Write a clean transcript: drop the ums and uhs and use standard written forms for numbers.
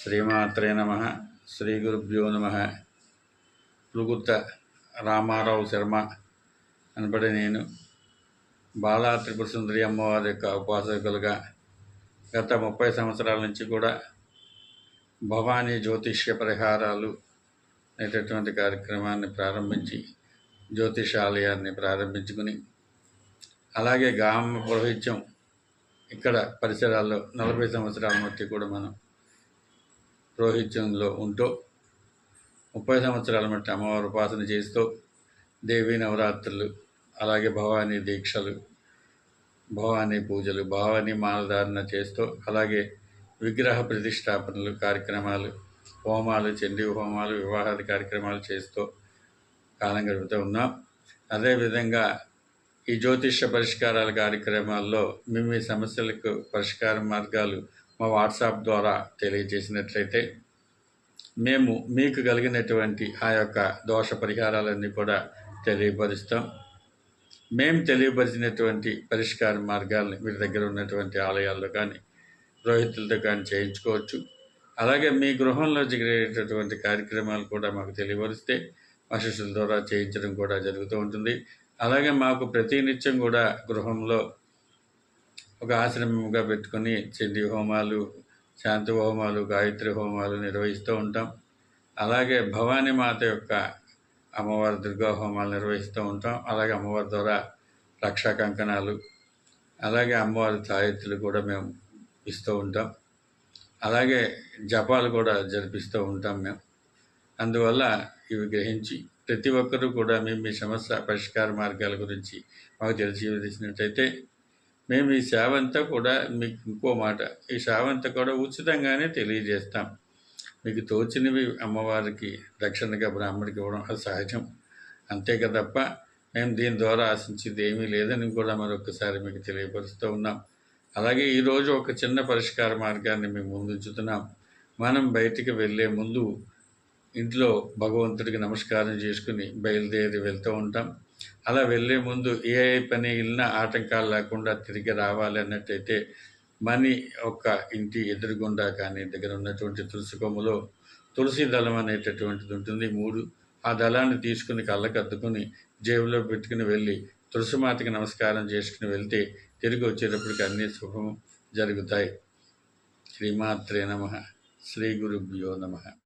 శ్రీమాత్రే నమ. శ్రీ గురుభ్యో నమ. పులుగుత్త రామారావు శర్మ అనబడి నేను బాలా త్రిపుర సుందరి అమ్మవారి యొక్క ఉపాసకులుగా గత 30 సంవత్సరాల నుంచి కూడా భవానీ జ్యోతిష్య పరిహారాలు అనేటటువంటి కార్యక్రమాన్ని ప్రారంభించి జ్యోతిషాలయాన్ని ప్రారంభించుకుని అలాగే గ్రామ పురోహిత్యం ఇక్కడ పరిసరాల్లో 40 సంవత్సరాల మట్టి కూడా మనం పురోహిత్యంలో ఉంటూ 30 సంవత్సరాల మట్టి అమ్మవారి ఉపాసన చేస్తూ దేవీ నవరాత్రులు అలాగే భవానీ దీక్షలు, భవానీ పూజలు, భవానీ మాలధారణ చేస్తూ అలాగే విగ్రహ ప్రతిష్టాపనలు కార్యక్రమాలు, హోమాలు, చండీ హోమాలు, వివాహాది కార్యక్రమాలు చేస్తూ కాలం గడుపుతూ ఉన్నాం. అదేవిధంగా ఈ జ్యోతిష్య పరిష్కారాల కార్యక్రమాల్లో మీ సమస్యలకు పరిష్కార మార్గాలు మా వాట్సాప్ ద్వారా తెలియజేసినట్లయితే మేము మీకు కలిగినటువంటి ఆ యొక్క దోష పరిహారాలన్నీ కూడా తెలియపరుస్తాం. మేము తెలియపరిచినటువంటి పరిష్కార మార్గాల్ని మీ దగ్గర ఉన్నటువంటి ఆలయాల్లో కానీ పురోహితులతో కానీ చేయించుకోవచ్చు. అలాగే మీ గృహంలో జరిగేటటువంటి కార్యక్రమాలు కూడా మాకు తెలియపరిస్తే మా శిష్యుల ద్వారా చేయించడం కూడా జరుగుతూ ఉంటుంది. అలాగే మాకు ప్రతినిత్యం కూడా గృహంలో ఒక ఆశ్రమంగా పెట్టుకొని చండీ హోమాలు, శాంతి హోమాలు, గాయత్రి హోమాలు నిర్వహిస్తూ ఉంటాం. అలాగే భవానీ మాత యొక్క అమ్మవారి దుర్గా హోమాలు నిర్వహిస్తూ ఉంటాం. అలాగే అమ్మవారి ద్వారా రక్షా కంకణాలు, అలాగే అమ్మవారి తాయెత్తులు కూడా మేము ఇస్తూ ఉంటాం. అలాగే జపాలు కూడా జరిపిస్తూ ఉంటాం మేము. అందువల్ల ఇవి గ్రహించి ప్రతి ఒక్కరూ కూడా మీ సమస్య పరిష్కార మార్గాల గురించి మాకు తెలియజేసినట్టయితే మేము ఈ సేవ అంతా కూడా మీకు ఇంకో మాట, ఈ సేవ అంతా కూడా ఉచితంగానే తెలియజేస్తాం. మీకు తోచినవి అమ్మవారికి దక్షిణగా బ్రాహ్మడికి ఇవ్వడం అది సహజం, అంతే తప్ప మేము దీని ద్వారా ఆశించేది ఏమీ లేదని కూడా మరొకసారి మీకు తెలియపరుస్తూ ఉన్నాం. అలాగే ఈరోజు ఒక చిన్న పరిష్కార మార్గాన్ని మేము ముందుంచుతున్నాం. మనం బయటికి వెళ్ళే ముందు ఇంట్లో భగవంతుడికి నమస్కారం చేసుకుని బయలుదేరి వెళ్తూ ఉంటాం. అలా వెళ్ళే ముందు ఏ పని వెళ్ళినా ఆటంకాలు లేకుండా తిరిగి రావాలి అన్నట్టయితే మని ఒక ఇంటి ఎదురుగుండా కానీ దగ్గర ఉన్నటువంటి తులసి కొమ్మలో తులసి దళం అనేటటువంటిది ఉంటుంది 3. ఆ దళాన్ని తీసుకుని కళ్ళకద్దుకుని జేబులో పెట్టుకుని వెళ్ళి తులసిమాతకి నమస్కారం చేసుకుని వెళ్తే తిరిగి వచ్చేటప్పటికి అన్నీ శుభం జరుగుతాయి. శ్రీమాత్రే నమ. శ్రీ గురుభ్యో నమ.